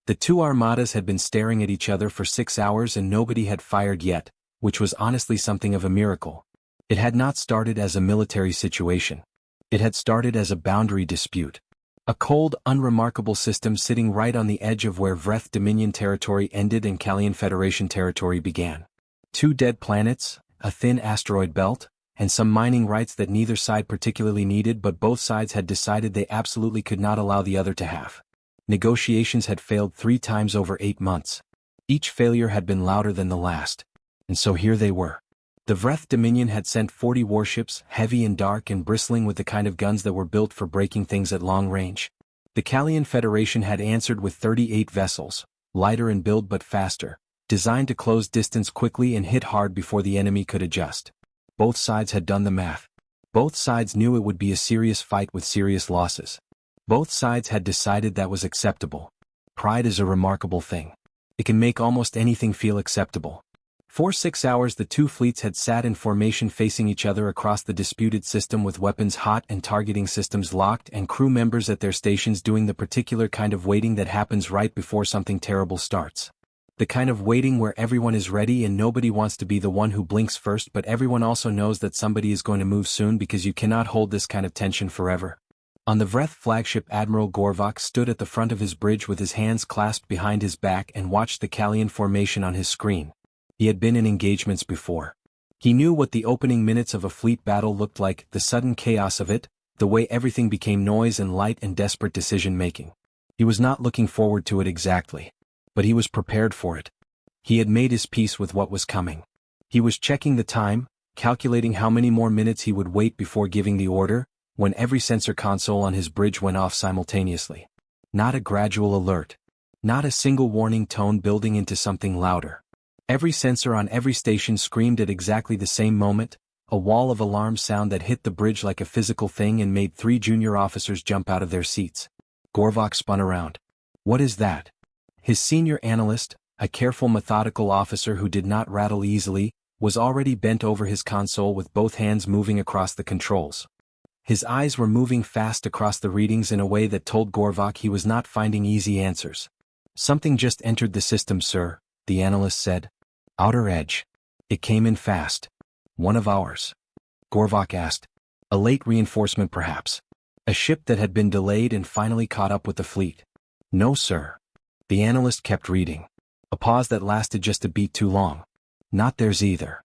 The two armadas had been staring at each other for 6 hours and nobody had fired yet, which was honestly something of a miracle. It had not started as a military situation. It had started as a boundary dispute. A cold, unremarkable system sitting right on the edge of where Vreth Dominion territory ended and Callian Federation territory began. 2 dead planets, a thin asteroid belt, and some mining rights that neither side particularly needed but both sides had decided they absolutely could not allow the other to have. Negotiations had failed 3 times over 8 months. Each failure had been louder than the last. And so here they were. The Vreth Dominion had sent 40 warships, heavy and dark and bristling with the kind of guns that were built for breaking things at long range. The Callian Federation had answered with 38 vessels, lighter in build but faster, designed to close distance quickly and hit hard before the enemy could adjust. Both sides had done the math. Both sides knew it would be a serious fight with serious losses. Both sides had decided that was acceptable. Pride is a remarkable thing. It can make almost anything feel acceptable. For 6 hours the two fleets had sat in formation facing each other across the disputed system with weapons hot and targeting systems locked and crew members at their stations doing the particular kind of waiting that happens right before something terrible starts. The kind of waiting where everyone is ready and nobody wants to be the one who blinks first but everyone also knows that somebody is going to move soon because you cannot hold this kind of tension forever. On the Vreth flagship Admiral Gorvok stood at the front of his bridge with his hands clasped behind his back and watched the Callian formation on his screen. He had been in engagements before. He knew what the opening minutes of a fleet battle looked like, the sudden chaos of it, the way everything became noise and light and desperate decision-making. He was not looking forward to it exactly. But he was prepared for it. He had made his peace with what was coming. He was checking the time, calculating how many more minutes he would wait before giving the order, when every sensor console on his bridge went off simultaneously. Not a gradual alert. Not a single warning tone building into something louder. Every sensor on every station screamed at exactly the same moment, a wall of alarm sound that hit the bridge like a physical thing and made 3 junior officers jump out of their seats. Gorvok spun around. What is that? His senior analyst, a careful methodical officer who did not rattle easily, was already bent over his console with both hands moving across the controls. His eyes were moving fast across the readings in a way that told Gorvok he was not finding easy answers. Something just entered the system, sir, the analyst said. Outer edge. It came in fast. One of ours. Gorvok asked. A late reinforcement perhaps. A ship that had been delayed and finally caught up with the fleet. No, sir. The analyst kept reading. A pause that lasted just a beat too long. Not theirs either.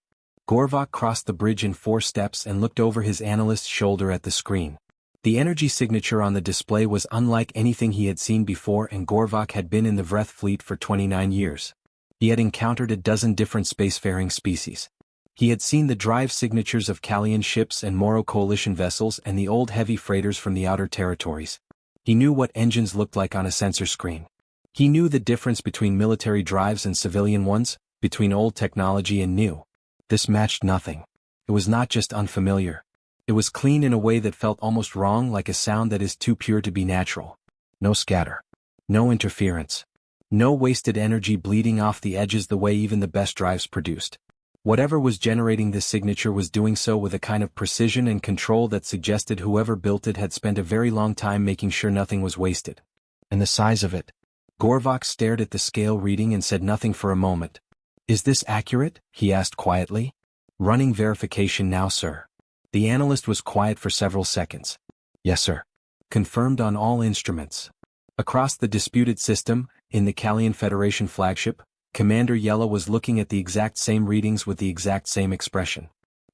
Gorvok crossed the bridge in 4 steps and looked over his analyst's shoulder at the screen. The energy signature on the display was unlike anything he had seen before and Gorvok had been in the Vreth fleet for 29 years. He had encountered a dozen different spacefaring species. He had seen the drive signatures of Callian ships and Moro Coalition vessels and the old heavy freighters from the outer territories. He knew what engines looked like on a sensor screen. He knew the difference between military drives and civilian ones, between old technology and new. This matched nothing. It was not just unfamiliar. It was clean in a way that felt almost wrong, like a sound that is too pure to be natural. No scatter. No interference. No wasted energy bleeding off the edges the way even the best drives produced. Whatever was generating this signature was doing so with a kind of precision and control that suggested whoever built it had spent a very long time making sure nothing was wasted. And the size of it. Gorvok stared at the scale reading and said nothing for a moment. Is this accurate? He asked quietly. Running verification now, sir. The analyst was quiet for several seconds. Yes, sir. Confirmed on all instruments. Across the disputed system, in the Callian Federation flagship, Commander Yella was looking at the exact same readings with the exact same expression.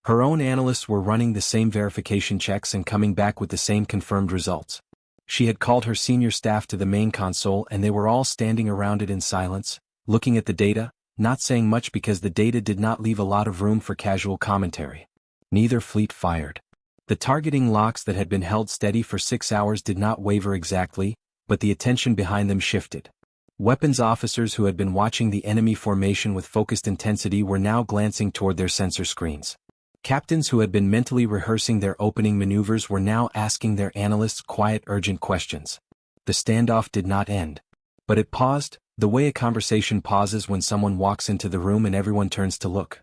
Her own analysts were running the same verification checks and coming back with the same confirmed results. She had called her senior staff to the main console and they were all standing around it in silence, looking at the data, not saying much because the data did not leave a lot of room for casual commentary. Neither fleet fired. The targeting locks that had been held steady for 6 hours did not waver exactly, but the attention behind them shifted. Weapons officers who had been watching the enemy formation with focused intensity were now glancing toward their sensor screens. Captains who had been mentally rehearsing their opening maneuvers were now asking their analysts quiet, urgent questions. The standoff did not end. But it paused, the way a conversation pauses when someone walks into the room and everyone turns to look.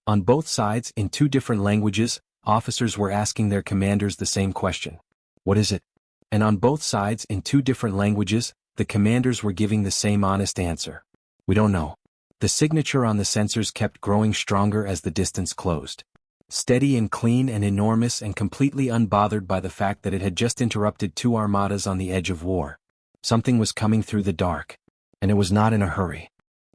On both sides, in 2 different languages, officers were asking their commanders the same question. What is it? And on both sides, in 2 different languages, the commanders were giving the same honest answer. We don't know. The signature on the sensors kept growing stronger as the distance closed. Steady and clean and enormous and completely unbothered by the fact that it had just interrupted two armadas on the edge of war. Something was coming through the dark. And it was not in a hurry.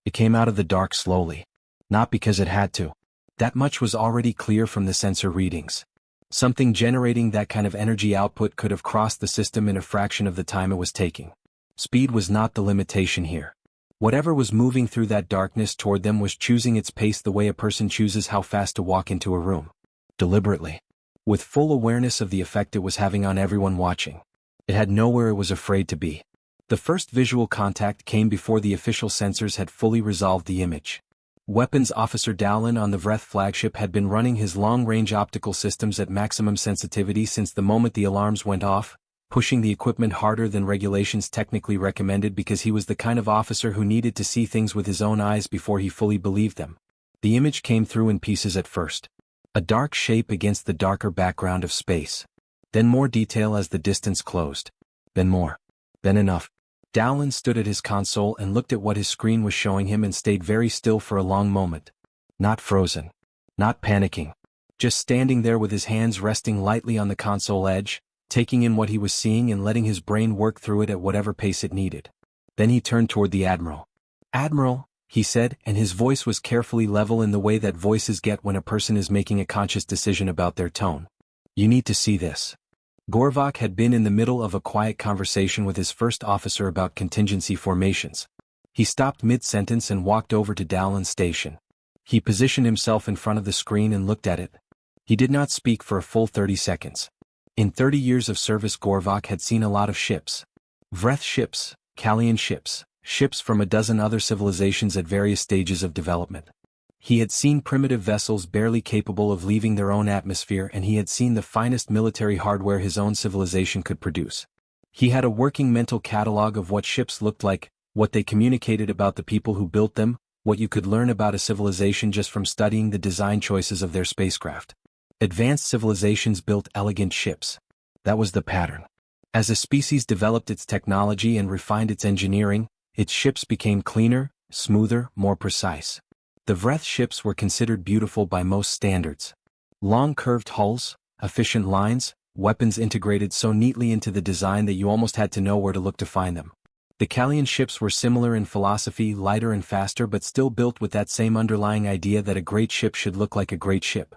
It came out of the dark slowly. Not because it had to. That much was already clear from the sensor readings. Something generating that kind of energy output could have crossed the system in a fraction of the time it was taking. Speed was not the limitation here. Whatever was moving through that darkness toward them was choosing its pace the way a person chooses how fast to walk into a room. Deliberately. With full awareness of the effect it was having on everyone watching. It had nowhere it was afraid to be. The first visual contact came before the official sensors had fully resolved the image. Weapons Officer Dowlin on the Vreth flagship had been running his long-range optical systems at maximum sensitivity since the moment the alarms went off, pushing the equipment harder than regulations technically recommended because he was the kind of officer who needed to see things with his own eyes before he fully believed them. The image came through in pieces at first. A dark shape against the darker background of space. Then more detail as the distance closed. Then more. Then enough. Dowlin stood at his console and looked at what his screen was showing him and stayed very still for a long moment. Not frozen. Not panicking. Just standing there with his hands resting lightly on the console edge, taking in what he was seeing and letting his brain work through it at whatever pace it needed. Then he turned toward the Admiral. "Admiral," he said, and his voice was carefully level in the way that voices get when a person is making a conscious decision about their tone. "You need to see this." Gorvok had been in the middle of a quiet conversation with his first officer about contingency formations. He stopped mid-sentence and walked over to Dowlin's station. He positioned himself in front of the screen and looked at it. He did not speak for a full 30 seconds. In 30 years of service Gorvok had seen a lot of ships. Vreth ships, Kalian ships, ships from a dozen other civilizations at various stages of development. He had seen primitive vessels barely capable of leaving their own atmosphere, and he had seen the finest military hardware his own civilization could produce. He had a working mental catalog of what ships looked like, what they communicated about the people who built them, what you could learn about a civilization just from studying the design choices of their spacecraft. Advanced civilizations built elegant ships. That was the pattern. As a species developed its technology and refined its engineering, its ships became cleaner, smoother, more precise. The Vreth ships were considered beautiful by most standards. Long curved hulls, efficient lines, weapons integrated so neatly into the design that you almost had to know where to look to find them. The Kalian ships were similar in philosophy, lighter and faster, but still built with that same underlying idea that a great ship should look like a great ship.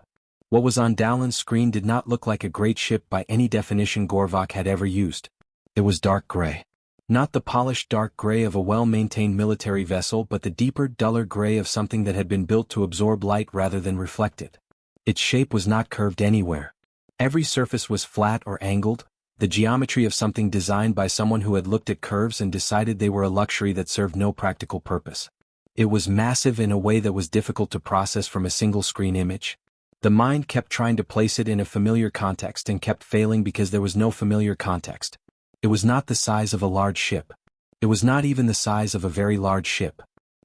What was on Dowlin's screen did not look like a great ship by any definition Gorvok had ever used. It was dark gray. Not the polished dark gray of a well-maintained military vessel, but the deeper, duller gray of something that had been built to absorb light rather than reflect it. Its shape was not curved anywhere. Every surface was flat or angled, the geometry of something designed by someone who had looked at curves and decided they were a luxury that served no practical purpose. It was massive in a way that was difficult to process from a single screen image. The mind kept trying to place it in a familiar context and kept failing because there was no familiar context. It was not the size of a large ship. It was not even the size of a very large ship.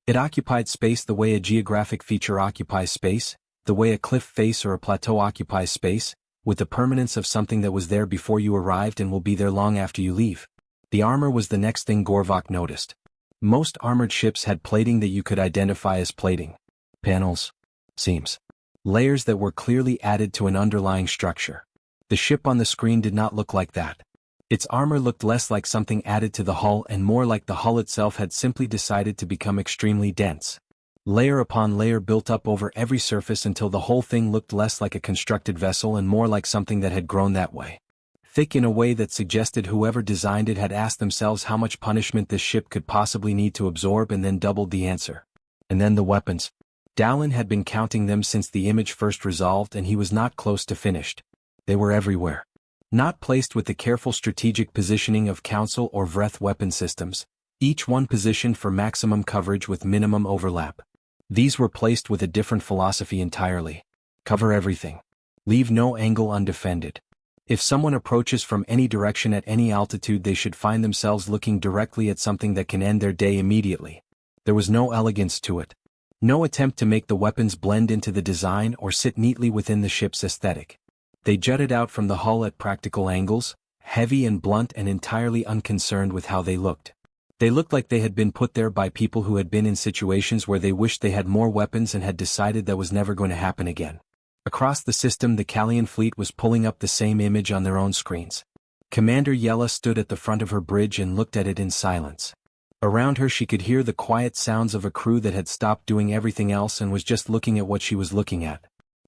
It occupied space the way a geographic feature occupies space, the way a cliff face or a plateau occupies space, with the permanence of something that was there before you arrived and will be there long after you leave. The armor was the next thing Gorvok noticed. Most armored ships had plating that you could identify as plating. Panels. Seams. Layers that were clearly added to an underlying structure. The ship on the screen did not look like that. Its armor looked less like something added to the hull and more like the hull itself had simply decided to become extremely dense. Layer upon layer built up over every surface until the whole thing looked less like a constructed vessel and more like something that had grown that way. Thick in a way that suggested whoever designed it had asked themselves how much punishment this ship could possibly need to absorb and then doubled the answer. And then the weapons. Dowlin had been counting them since the image first resolved, and he was not close to finished. They were everywhere. Not placed with the careful strategic positioning of Council or Vreth weapon systems, each one positioned for maximum coverage with minimum overlap. These were placed with a different philosophy entirely. Cover everything. Leave no angle undefended. If someone approaches from any direction at any altitude, they should find themselves looking directly at something that can end their day immediately. There was no elegance to it. No attempt to make the weapons blend into the design or sit neatly within the ship's aesthetic. They jutted out from the hull at practical angles, heavy and blunt and entirely unconcerned with how they looked. They looked like they had been put there by people who had been in situations where they wished they had more weapons and had decided that was never going to happen again. Across the system, the Callian fleet was pulling up the same image on their own screens. Commander Yella stood at the front of her bridge and looked at it in silence. Around her she could hear the quiet sounds of a crew that had stopped doing everything else and was just looking at what she was looking at.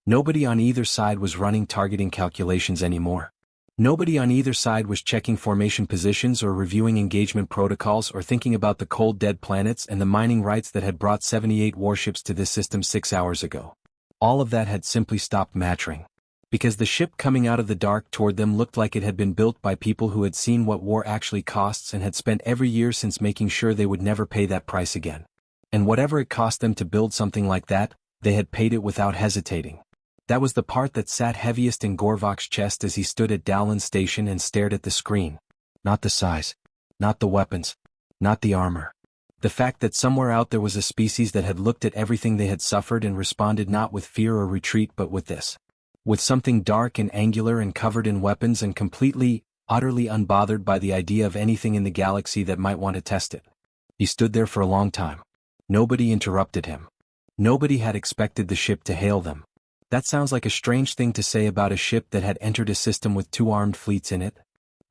Nobody on either side was running targeting calculations anymore. Nobody on either side was checking formation positions or reviewing engagement protocols or thinking about the cold dead planets and the mining rights that had brought 78 warships to this system 6 hours ago. All of that had simply stopped mattering. Because the ship coming out of the dark toward them looked like it had been built by people who had seen what war actually costs and had spent every year since making sure they would never pay that price again. And whatever it cost them to build something like that, they had paid it without hesitating. That was the part that sat heaviest in Gorvok's chest as he stood at Dowland's station and stared at the screen. Not the size. Not the weapons. Not the armor. The fact that somewhere out there was a species that had looked at everything they had suffered and responded not with fear or retreat but with this. With something dark and angular and covered in weapons and completely, utterly unbothered by the idea of anything in the galaxy that might want to test it. He stood there for a long time. Nobody interrupted him. Nobody had expected the ship to hail them. That sounds like a strange thing to say about a ship that had entered a system with 2 armed fleets in it.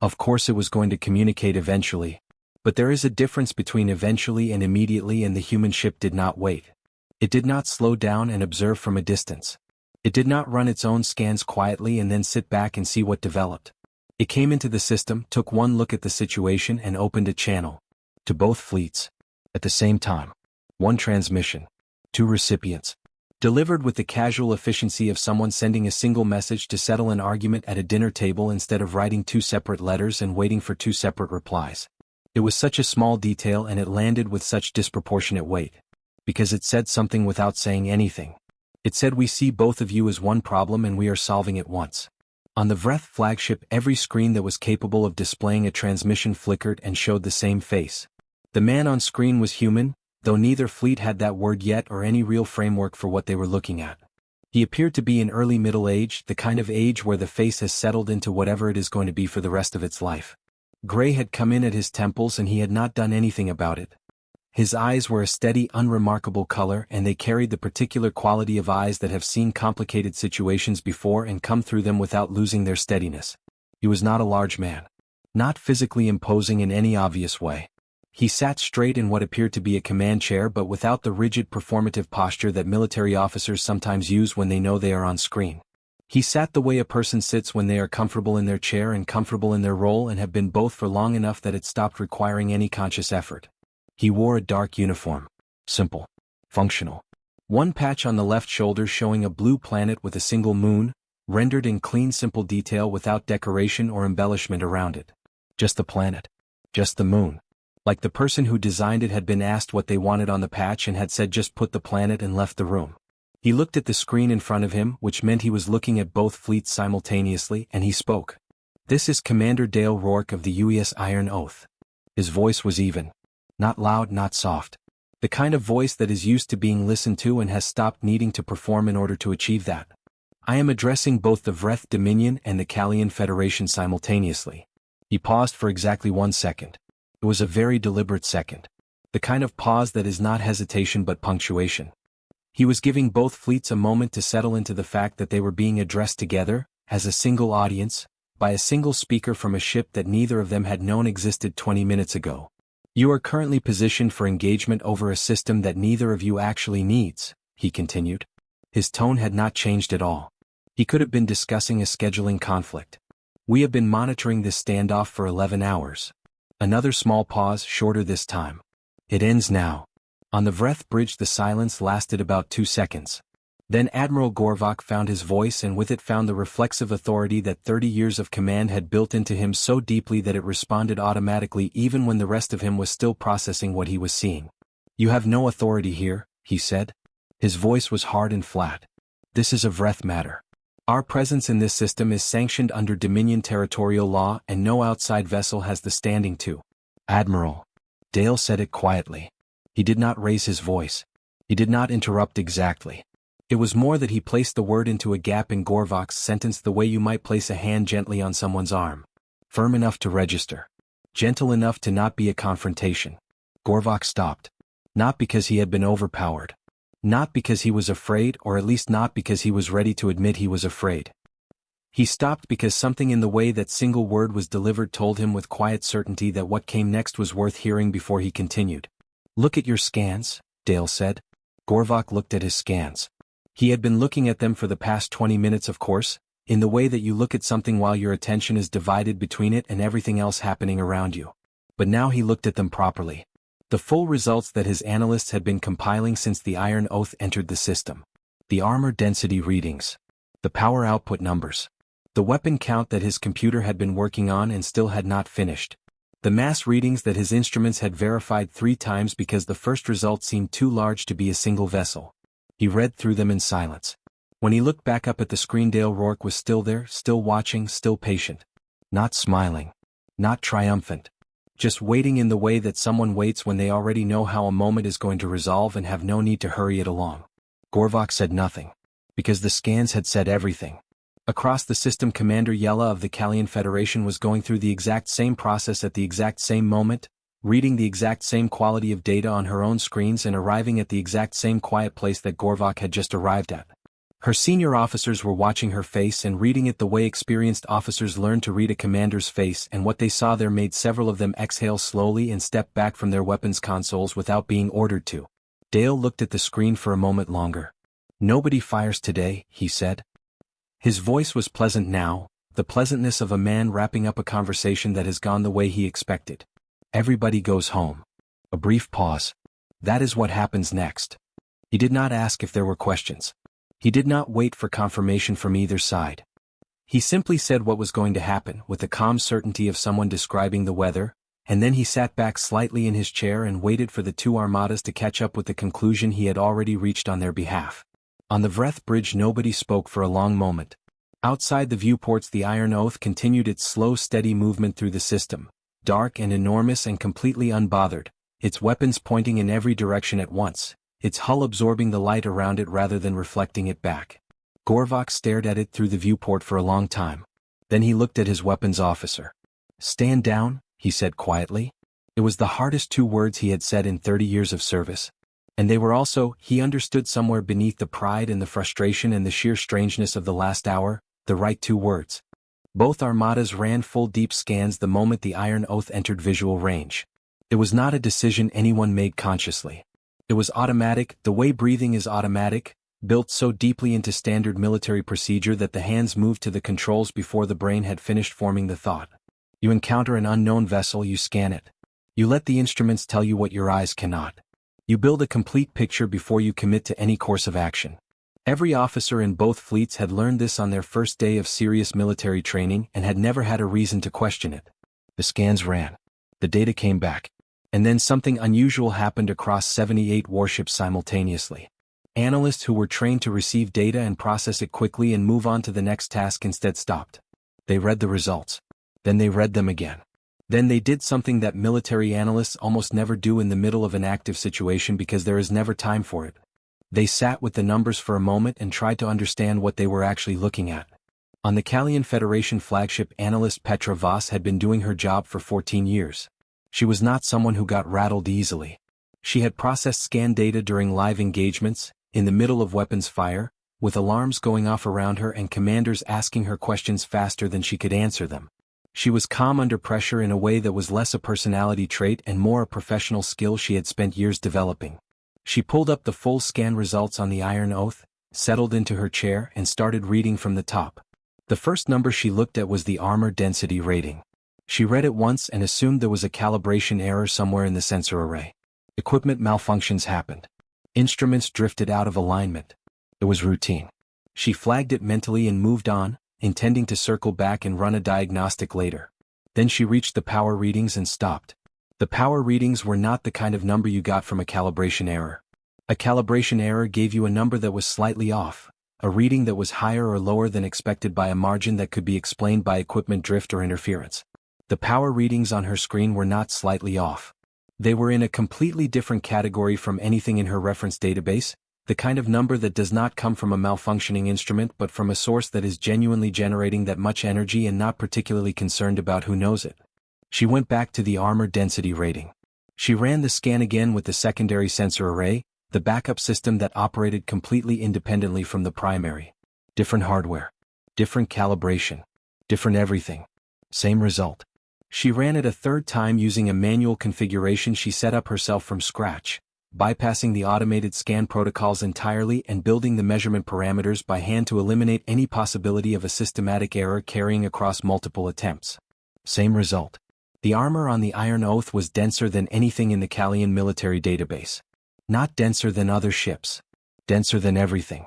Of course it was going to communicate eventually. But there is a difference between eventually and immediately, and the human ship did not wait. It did not slow down and observe from a distance. It did not run its own scans quietly and then sit back and see what developed. It came into the system, took one look at the situation and opened a channel. To both fleets. At the same time. 1 transmission. 2 recipients. Delivered with the casual efficiency of someone sending a single message to settle an argument at a dinner table instead of writing 2 separate letters and waiting for 2 separate replies. It was such a small detail and it landed with such disproportionate weight. Because it said something without saying anything. It said, "We see both of you as one problem and we are solving it once." On the Vreth flagship, every screen that was capable of displaying a transmission flickered and showed the same face. The man on screen was human, though neither fleet had that word yet or any real framework for what they were looking at. He appeared to be in early middle age, the kind of age where the face has settled into whatever it is going to be for the rest of its life. Gray had come in at his temples and he had not done anything about it. His eyes were a steady, unremarkable color, and they carried the particular quality of eyes that have seen complicated situations before and come through them without losing their steadiness. He was not a large man. Not physically imposing in any obvious way. He sat straight in what appeared to be a command chair but without the rigid performative posture that military officers sometimes use when they know they are on screen. He sat the way a person sits when they are comfortable in their chair and comfortable in their role and have been both for long enough that it stopped requiring any conscious effort. He wore a dark uniform. Simple. Functional. 1 patch on the left shoulder showing a blue planet with a single moon, rendered in clean simple detail without decoration or embellishment around it. Just the planet. Just the moon. Like the person who designed it had been asked what they wanted on the patch and had said just put the planet and left the room. He looked at the screen in front of him, which meant he was looking at both fleets simultaneously, and he spoke. "This is Commander Dale Rourke of the UES Iron Oath." His voice was even. Not loud, not soft. The kind of voice that is used to being listened to and has stopped needing to perform in order to achieve that. "I am addressing both the Vreth Dominion and the Callian Federation simultaneously." He paused for exactly 1 second. It was a very deliberate second. The kind of pause that is not hesitation but punctuation. He was giving both fleets a moment to settle into the fact that they were being addressed together, as a single audience, by a single speaker from a ship that neither of them had known existed 20 minutes ago. "You are currently positioned for engagement over a system that neither of you actually needs," he continued. His tone had not changed at all. He could have been discussing a scheduling conflict. "We have been monitoring this standoff for 11 hours. Another small pause, shorter this time. "It ends now." On the Vreth bridge the silence lasted about 2 seconds. Then Admiral Gorvok found his voice and with it found the reflexive authority that 30 years of command had built into him so deeply that it responded automatically even when the rest of him was still processing what he was seeing. "You have no authority here," he said. His voice was hard and flat. "This is a Vreth matter. Our presence in this system is sanctioned under Dominion territorial law and no outside vessel has the standing to." "Admiral." Dale said it quietly. He did not raise his voice. He did not interrupt exactly. It was more that he placed the word into a gap in Gorvok's sentence the way you might place a hand gently on someone's arm. Firm enough to register. Gentle enough to not be a confrontation. Gorvok stopped. Not because he had been overpowered. Not because he was afraid, or at least not because he was ready to admit he was afraid. He stopped because something in the way that single word was delivered told him with quiet certainty that what came next was worth hearing before he continued. "Look at your scans," Dale said. Gorvok looked at his scans. He had been looking at them for the past 20 minutes, of course, in the way that you look at something while your attention is divided between it and everything else happening around you. But now he looked at them properly. The full results that his analysts had been compiling since the Iron Oath entered the system. The armor density readings. The power output numbers. The weapon count that his computer had been working on and still had not finished. The mass readings that his instruments had verified 3 times because the first result seemed too large to be a single vessel. He read through them in silence. When he looked back up at the screen, Dale Rourke was still there, still watching, still patient. Not smiling. Not triumphant. Just waiting in the way that someone waits when they already know how a moment is going to resolve and have no need to hurry it along. Gorvok said nothing. Because the scans had said everything. Across the system, Commander Yella of the Callian Federation was going through the exact same process at the exact same moment, reading the exact same quality of data on her own screens and arriving at the exact same quiet place that Gorvok had just arrived at. Her senior officers were watching her face and reading it the way experienced officers learn to read a commander's face, and what they saw there made several of them exhale slowly and step back from their weapons consoles without being ordered to. Dale looked at the screen for a moment longer. "Nobody fires today," he said. His voice was pleasant now, the pleasantness of a man wrapping up a conversation that has gone the way he expected. "Everybody goes home." A brief pause. "That is what happens next." He did not ask if there were questions. He did not wait for confirmation from either side. He simply said what was going to happen with the calm certainty of someone describing the weather, and then he sat back slightly in his chair and waited for the 2 Armadas to catch up with the conclusion he had already reached on their behalf. On the Vreth bridge, nobody spoke for a long moment. Outside the viewports, the Iron Oath continued its slow, steady movement through the system, dark and enormous and completely unbothered, its weapons pointing in every direction at once, its hull absorbing the light around it rather than reflecting it back. Gorvok stared at it through the viewport for a long time. Then he looked at his weapons officer. "Stand down," he said quietly. It was the hardest 2 words he had said in 30 years of service. And they were also, he understood somewhere beneath the pride and the frustration and the sheer strangeness of the last hour, the right 2 words. Both Armadas ran full deep scans the moment the Iron Oath entered visual range. It was not a decision anyone made consciously. It was automatic, the way breathing is automatic, built so deeply into standard military procedure that the hands moved to the controls before the brain had finished forming the thought. You encounter an unknown vessel, you scan it. You let the instruments tell you what your eyes cannot. You build a complete picture before you commit to any course of action. Every officer in both fleets had learned this on their first day of serious military training and had never had a reason to question it. The scans ran. The data came back. And then something unusual happened across 78 warships simultaneously. Analysts who were trained to receive data and process it quickly and move on to the next task instead stopped. They read the results. Then they read them again. Then they did something that military analysts almost never do in the middle of an active situation because there is never time for it. They sat with the numbers for a moment and tried to understand what they were actually looking at. On the Callian Federation flagship, analyst Petra Voss had been doing her job for 14 years. She was not someone who got rattled easily. She had processed scan data during live engagements, in the middle of weapons fire, with alarms going off around her and commanders asking her questions faster than she could answer them. She was calm under pressure in a way that was less a personality trait and more a professional skill she had spent years developing. She pulled up the full scan results on the Iron Oath, settled into her chair and started reading from the top. The first number she looked at was the armor density rating. She read it once and assumed there was a calibration error somewhere in the sensor array. Equipment malfunctions happened. Instruments drifted out of alignment. It was routine. She flagged it mentally and moved on, intending to circle back and run a diagnostic later. Then she reached the power readings and stopped. The power readings were not the kind of number you got from a calibration error. A calibration error gave you a number that was slightly off, a reading that was higher or lower than expected by a margin that could be explained by equipment drift or interference. The power readings on her screen were not slightly off. They were in a completely different category from anything in her reference database, the kind of number that does not come from a malfunctioning instrument but from a source that is genuinely generating that much energy and not particularly concerned about who knows it. She went back to the armor density rating. She ran the scan again with the secondary sensor array, the backup system that operated completely independently from the primary. Different hardware. Different calibration. Different everything. Same result. She ran it a third time using a manual configuration she set up herself from scratch, bypassing the automated scan protocols entirely and building the measurement parameters by hand to eliminate any possibility of a systematic error carrying across multiple attempts. Same result. The armor on the Iron Oath was denser than anything in the Callian military database. Not denser than other ships. Denser than everything.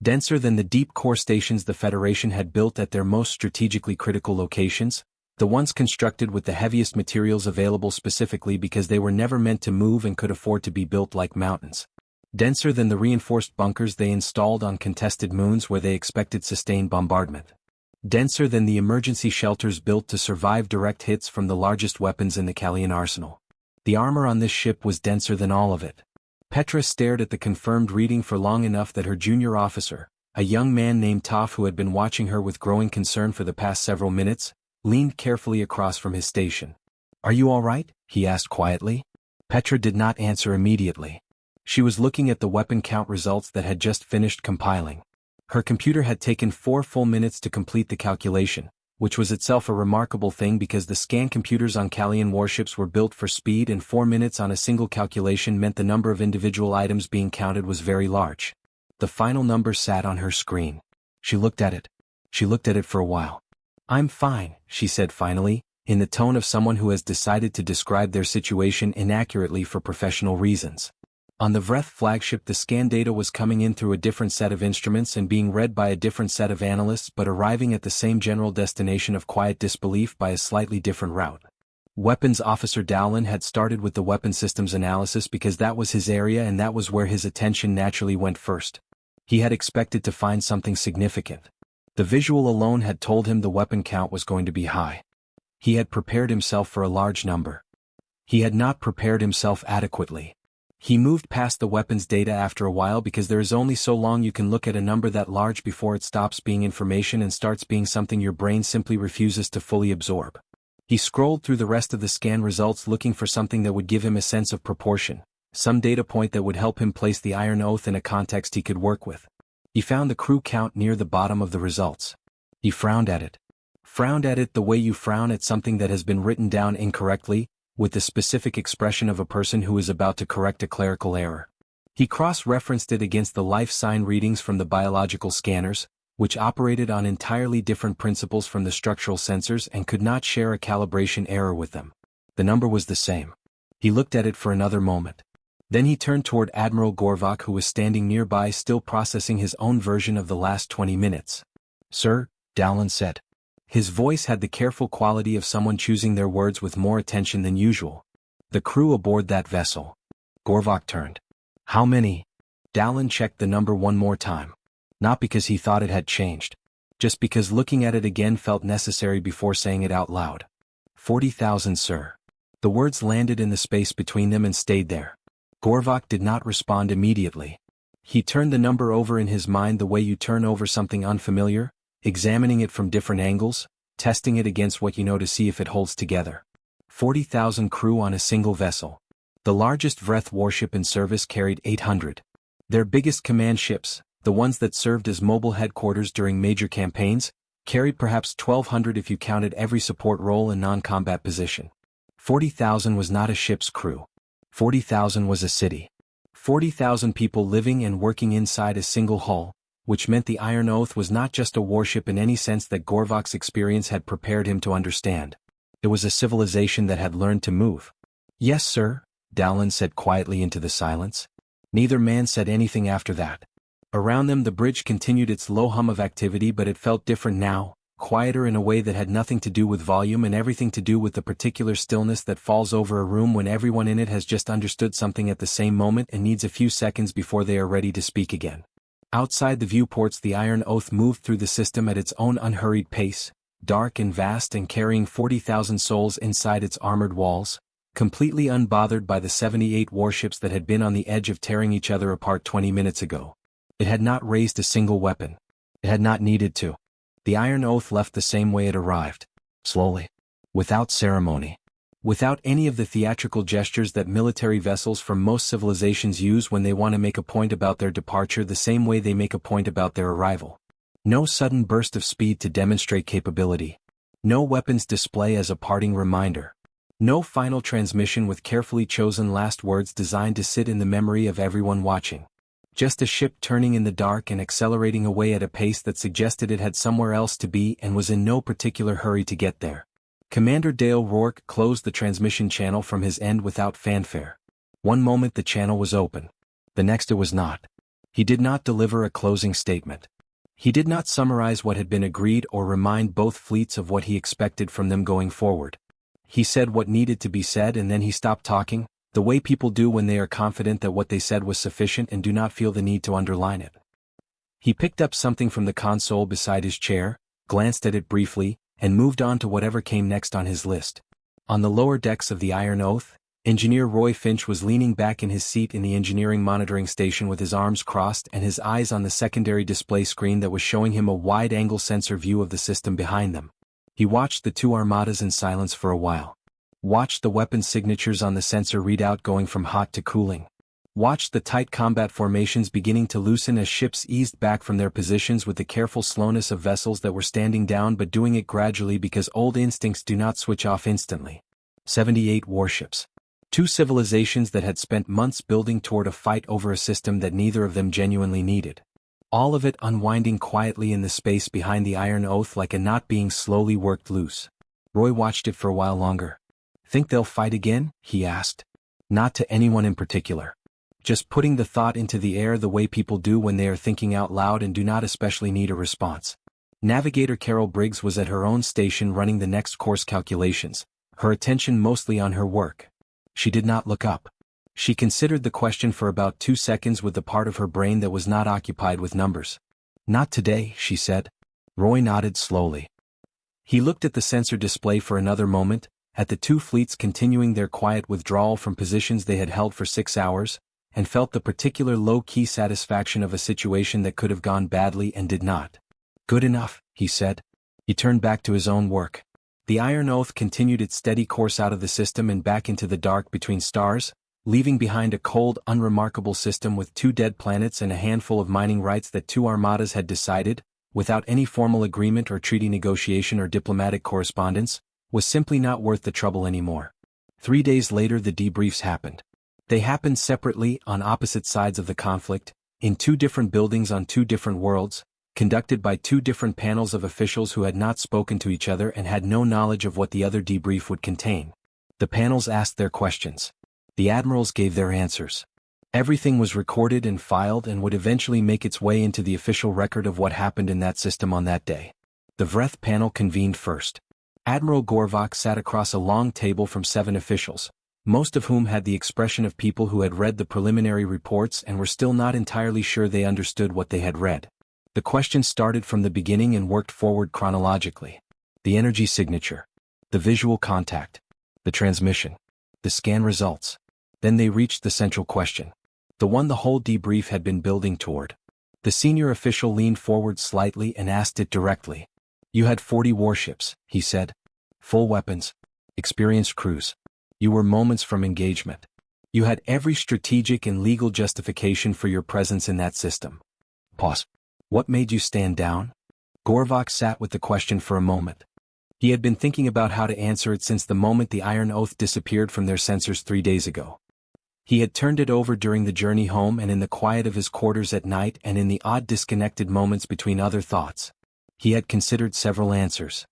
Denser than the deep core stations the Federation had built at their most strategically critical locations, the ones constructed with the heaviest materials available specifically because they were never meant to move and could afford to be built like mountains. Denser than the reinforced bunkers they installed on contested moons where they expected sustained bombardment. Denser than the emergency shelters built to survive direct hits from the largest weapons in the Callian arsenal. The armor on this ship was denser than all of it. Petra stared at the confirmed reading for long enough that her junior officer, a young man named Toph who had been watching her with growing concern for the past several minutes, leaned carefully across from his station. "Are you all right?" he asked quietly. Petra did not answer immediately. She was looking at the weapon count results that had just finished compiling. Her computer had taken 4 full minutes to complete the calculation, which was itself a remarkable thing because the scan computers on Callian warships were built for speed, and 4 minutes on a single calculation meant the number of individual items being counted was very large. The final number sat on her screen. She looked at it. She looked at it for a while. "I'm fine," she said finally, in the tone of someone who has decided to describe their situation inaccurately for professional reasons. On the Vreth flagship the scan data was coming in through a different set of instruments and being read by a different set of analysts but arriving at the same general destination of quiet disbelief by a slightly different route. Weapons Officer Dowlin had started with the weapon systems analysis because that was his area and that was where his attention naturally went first. He had expected to find something significant. The visual alone had told him the weapon count was going to be high. He had prepared himself for a large number. He had not prepared himself adequately. He moved past the weapons data after a while because there is only so long you can look at a number that large before it stops being information and starts being something your brain simply refuses to fully absorb. He scrolled through the rest of the scan results looking for something that would give him a sense of proportion, some data point that would help him place the Iron Oath in a context he could work with. He found the crew count near the bottom of the results. He frowned at it. Frowned at it the way you frown at something that has been written down incorrectly, with the specific expression of a person who is about to correct a clerical error. He cross-referenced it against the life sign readings from the biological scanners, which operated on entirely different principles from the structural sensors and could not share a calibration error with them. The number was the same. He looked at it for another moment. Then he turned toward Admiral Gorvok who was standing nearby still processing his own version of the last 20 minutes. "Sir," Dowlin said. His voice had the careful quality of someone choosing their words with more attention than usual. "The crew aboard that vessel." Gorvok turned. "How many?" Dowlin checked the number one more time. Not because he thought it had changed. Just because looking at it again felt necessary before saying it out loud. 40,000, sir." The words landed in the space between them and stayed there. Gorvok did not respond immediately. He turned the number over in his mind the way you turn over something unfamiliar, examining it from different angles, testing it against what you know to see if it holds together. 40,000 crew on a single vessel. The largest Vreth warship in service carried 800. Their biggest command ships, the ones that served as mobile headquarters during major campaigns, carried perhaps 1,200 if you counted every support role and non-combat position. 40,000 was not a ship's crew. 40,000 was a city. 40,000 people living and working inside a single hull, which meant the Iron Oath was not just a warship in any sense that Gorvok's experience had prepared him to understand. It was a civilization that had learned to move. "Yes, sir," Dowlin said quietly into the silence. Neither man said anything after that. Around them the bridge continued its low hum of activity, but it felt different now, quieter in a way that had nothing to do with volume and everything to do with the particular stillness that falls over a room when everyone in it has just understood something at the same moment and needs a few seconds before they are ready to speak again. Outside the viewports the Iron Oath moved through the system at its own unhurried pace, dark and vast and carrying 40,000 souls inside its armored walls, completely unbothered by the 78 warships that had been on the edge of tearing each other apart 20 minutes ago. It had not raised a single weapon. It had not needed to. The Iron Oath left the same way it arrived. Slowly. Without ceremony. without any of the theatrical gestures that military vessels from most civilizations use when they want to make a point about their departure the same way they make a point about their arrival. No sudden burst of speed to demonstrate capability. No weapons display as a parting reminder. No final transmission with carefully chosen last words designed to sit in the memory of everyone watching. Just a ship turning in the dark and accelerating away at a pace that suggested it had somewhere else to be and was in no particular hurry to get there. Commander Dale Rourke closed the transmission channel from his end without fanfare. One moment the channel was open. The next it was not. He did not deliver a closing statement. He did not summarize what had been agreed or remind both fleets of what he expected from them going forward. He said what needed to be said and then he stopped talking, the way people do when they are confident that what they said was sufficient and do not feel the need to underline it. He picked up something from the console beside his chair, glanced at it briefly, and moved on to whatever came next on his list. On the lower decks of the Iron Oath, Engineer Roy Finch was leaning back in his seat in the engineering monitoring station with his arms crossed and his eyes on the secondary display screen that was showing him a wide-angle sensor view of the system behind them. He watched the two Armadas in silence for a while. Watched the weapon signatures on the sensor readout going from hot to cooling. Watched the tight combat formations beginning to loosen as ships eased back from their positions with the careful slowness of vessels that were standing down but doing it gradually because old instincts do not switch off instantly. 78 warships. Two civilizations that had spent months building toward a fight over a system that neither of them genuinely needed. All of it unwinding quietly in the space behind the Iron Oath like a knot being slowly worked loose. Roy watched it for a while longer. "Think they'll fight again?" he asked. Not to anyone in particular. Just putting the thought into the air the way people do when they are thinking out loud and do not especially need a response. Navigator Carol Briggs was at her own station running the next course calculations, her attention mostly on her work. She did not look up. She considered the question for about 2 seconds with the part of her brain that was not occupied with numbers. "Not today," she said. Roy nodded slowly. He looked at the sensor display for another moment, at the two fleets continuing their quiet withdrawal from positions they had held for 6 hours, and felt the particular low-key satisfaction of a situation that could have gone badly and did not. "Good enough," he said. He turned back to his own work. The Iron Oath continued its steady course out of the system and back into the dark between stars, leaving behind a cold, unremarkable system with 2 dead planets and a handful of mining rights that 2 armadas had decided, without any formal agreement or treaty negotiation or diplomatic correspondence, was simply not worth the trouble anymore. 3 days later the debriefs happened. They happened separately on opposite sides of the conflict, in 2 different buildings on 2 different worlds, conducted by 2 different panels of officials who had not spoken to each other and had no knowledge of what the other debrief would contain. The panels asked their questions. The admirals gave their answers. Everything was recorded and filed and would eventually make its way into the official record of what happened in that system on that day. The Vreth panel convened first. Admiral Gorvok sat across a long table from 7 officials, most of whom had the expression of people who had read the preliminary reports and were still not entirely sure they understood what they had read. The questions started from the beginning and worked forward chronologically. The energy signature. The visual contact. The transmission. The scan results. Then they reached the central question. The one the whole debrief had been building toward. The senior official leaned forward slightly and asked it directly. "You had 40 warships," he said. "Full weapons. Experienced crews. You were moments from engagement. You had every strategic and legal justification for your presence in that system." Pause. "What made you stand down?" Gorvok sat with the question for a moment. He had been thinking about how to answer it since the moment the Iron Oath disappeared from their sensors 3 days ago. He had turned it over during the journey home and in the quiet of his quarters at night and in the odd disconnected moments between other thoughts. He had considered several answers.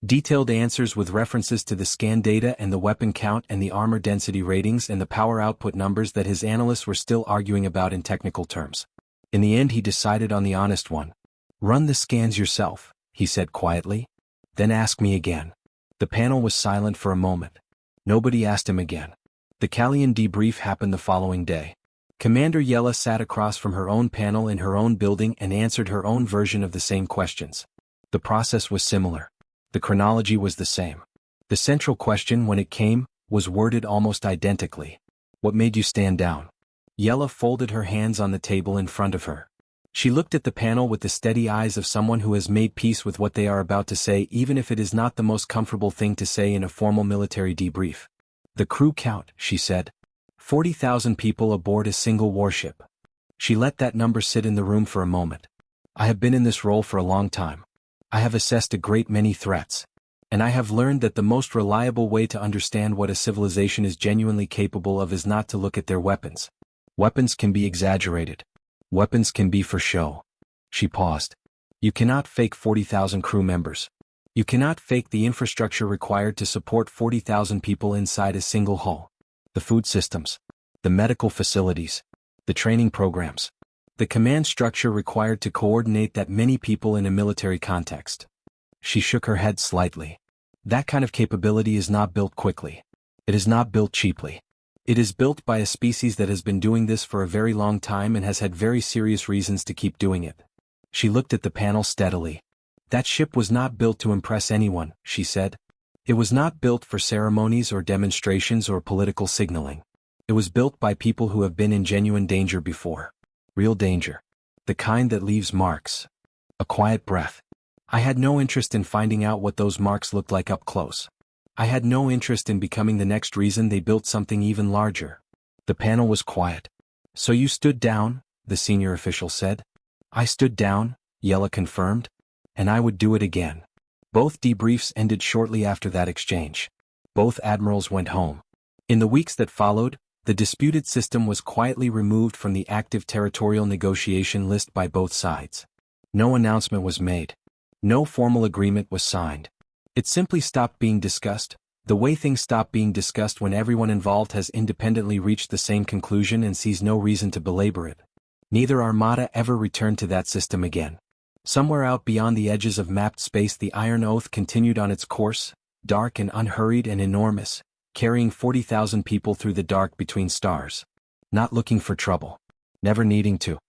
Detailed answers with references to the scan data and the weapon count and the armor density ratings and the power output numbers that his analysts were still arguing about in technical terms. In the end he decided on the honest one. "Run the scans yourself," he said quietly. "Then ask me again." The panel was silent for a moment. Nobody asked him again. The Callian debrief happened the following day. Commander Yella sat across from her own panel in her own building and answered her own version of the same questions. The process was similar. The chronology was the same. The central question, when it came, was worded almost identically. "What made you stand down?" Yella folded her hands on the table in front of her. She looked at the panel with the steady eyes of someone who has made peace with what they are about to say, even if it is not the most comfortable thing to say in a formal military debrief. The crew count, she said. 40,000 people aboard a single warship. She let that number sit in the room for a moment. I have been in this role for a long time. I have assessed a great many threats. And I have learned that the most reliable way to understand what a civilization is genuinely capable of is not to look at their weapons. Weapons can be exaggerated. Weapons can be for show. She paused. You cannot fake 40,000 crew members. You cannot fake the infrastructure required to support 40,000 people inside a single hull. The food systems. The medical facilities. The training programs. The command structure required to coordinate that many people in a military context. She shook her head slightly. That kind of capability is not built quickly. It is not built cheaply. It is built by a species that has been doing this for a very long time and has had very serious reasons to keep doing it. She looked at the panel steadily. That ship was not built to impress anyone, she said. It was not built for ceremonies or demonstrations or political signaling. It was built by people who have been in genuine danger before. Real danger. The kind that leaves marks. A quiet breath. I had no interest in finding out what those marks looked like up close. I had no interest in becoming the next reason they built something even larger. The panel was quiet. So you stood down, the senior official said. I stood down, Yella confirmed. And I would do it again. Both debriefs ended shortly after that exchange. Both admirals went home. In the weeks that followed, the disputed system was quietly removed from the active territorial negotiation list by both sides. No announcement was made. No formal agreement was signed. It simply stopped being discussed, the way things stop being discussed when everyone involved has independently reached the same conclusion and sees no reason to belabor it. Neither Armada ever returned to that system again. Somewhere out beyond the edges of mapped space, the Iron Oath continued on its course, dark and unhurried and enormous, carrying 40,000 people through the dark between stars. Not looking for trouble. Never needing to.